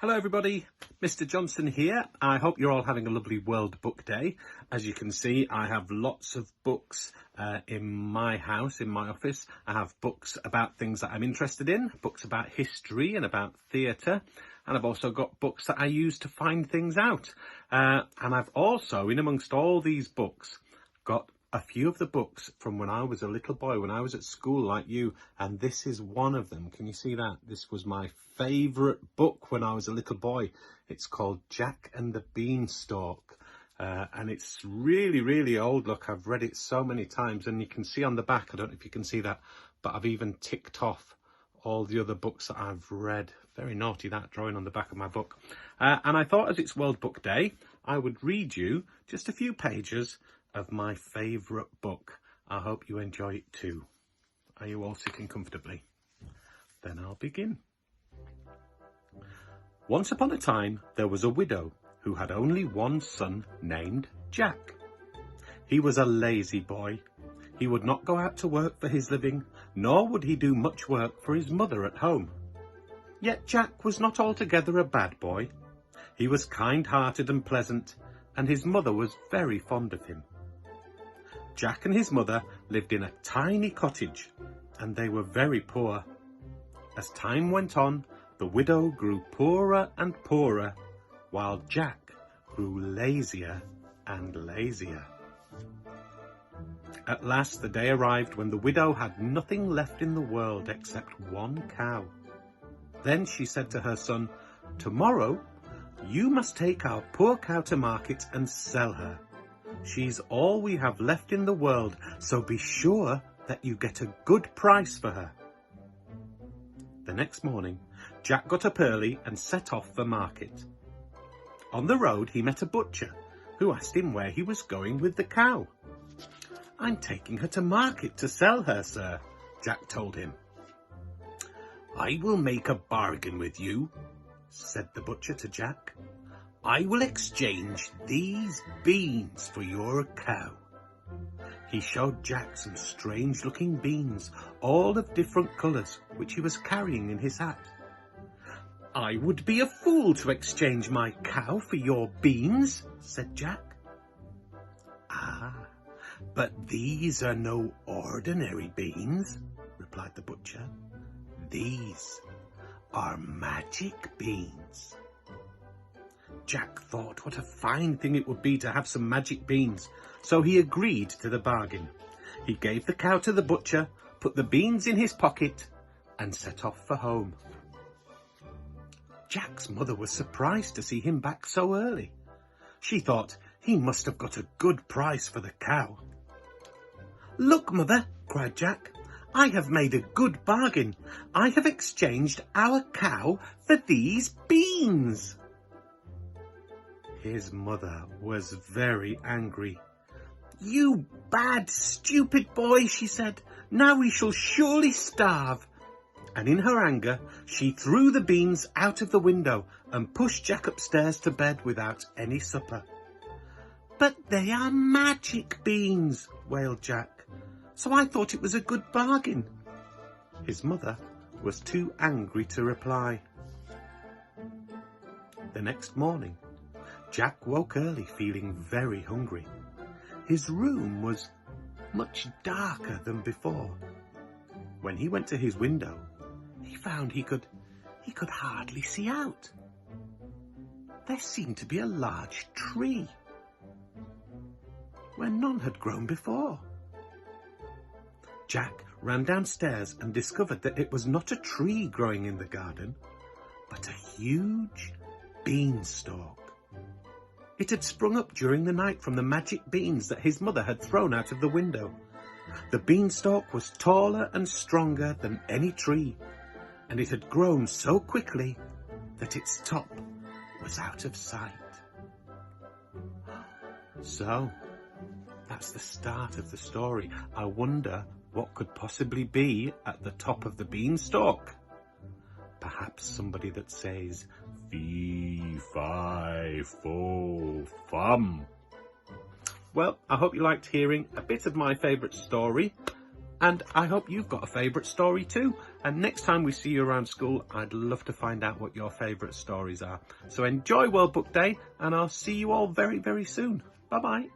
Hello everybody, Mr. Johnson here. I hope you're all having a lovely World Book Day. As you can see, I have lots of books in my house, in my office. I have books about things that I'm interested in, books about history and about theatre, and I've also got books that I use to find things out. And I've also, in amongst all these books, got a few of the books from when I was a little boy, when I was at school like you, and this is one of them. Can you see that? This was my favourite book when I was a little boy. It's called Jack and the Beanstalk, and it's really, really old. Look, I've read it so many times, and you can see on the back, I don't know if you can see that, but I've even ticked off all the other books that I've read. Very naughty, that drawing on the back of my book. And I thought, as it's World Book Day, I would read you just a few pages of my favourite book. I hope you enjoy it too. Are you all sitting comfortably? Then I'll begin. Once upon a time, there was a widow who had only one son named Jack. He was a lazy boy. He would not go out to work for his living, nor would he do much work for his mother at home. Yet Jack was not altogether a bad boy. He was kind-hearted and pleasant, and his mother was very fond of him. Jack and his mother lived in a tiny cottage, and they were very poor. As time went on, the widow grew poorer and poorer, while Jack grew lazier and lazier. At last the day arrived when the widow had nothing left in the world except one cow. Then she said to her son, "Tomorrow you must take our poor cow to market and sell her. She's all we have left in the world, so be sure that you get a good price for her." The next morning, Jack got up early and set off for market. On the road, he met a butcher who asked him where he was going with the cow. "I'm taking her to market to sell her, sir," Jack told him. "I will make a bargain with you," said the butcher to Jack. "I will exchange these beans for your cow." He showed Jack some strange-looking beans, all of different colours, which he was carrying in his hat. "I would be a fool to exchange my cow for your beans," said Jack. "Ah, but these are no ordinary beans," replied the butcher. "These are magic beans." Jack thought what a fine thing it would be to have some magic beans, so he agreed to the bargain. He gave the cow to the butcher, put the beans in his pocket, and set off for home. Jack's mother was surprised to see him back so early. She thought he must have got a good price for the cow. "Look, mother," cried Jack, "I have made a good bargain. I have exchanged our cow for these beans." His mother was very angry. "You bad, stupid boy," she said. "Now we shall surely starve." And in her anger, she threw the beans out of the window and pushed Jack upstairs to bed without any supper. "But they are magic beans," wailed Jack, "so I thought it was a good bargain." His mother was too angry to reply. The next morning, Jack woke early feeling very hungry. His room was much darker than before. When he went to his window, he found he could hardly see out. There seemed to be a large tree where none had grown before. Jack ran downstairs and discovered that it was not a tree growing in the garden, but a huge beanstalk. It had sprung up during the night from the magic beans that his mother had thrown out of the window. The beanstalk was taller and stronger than any tree, and it had grown so quickly that its top was out of sight. So, that's the start of the story. I wonder what could possibly be at the top of the beanstalk. Perhaps somebody that says, "Fee, fi, fo, fum." Well, I hope you liked hearing a bit of my favourite story, And I hope you've got a favourite story too. And next time we see you around school, I'd love to find out what your favourite stories are. So enjoy World Book Day, and I'll see you all very, very soon. Bye-bye.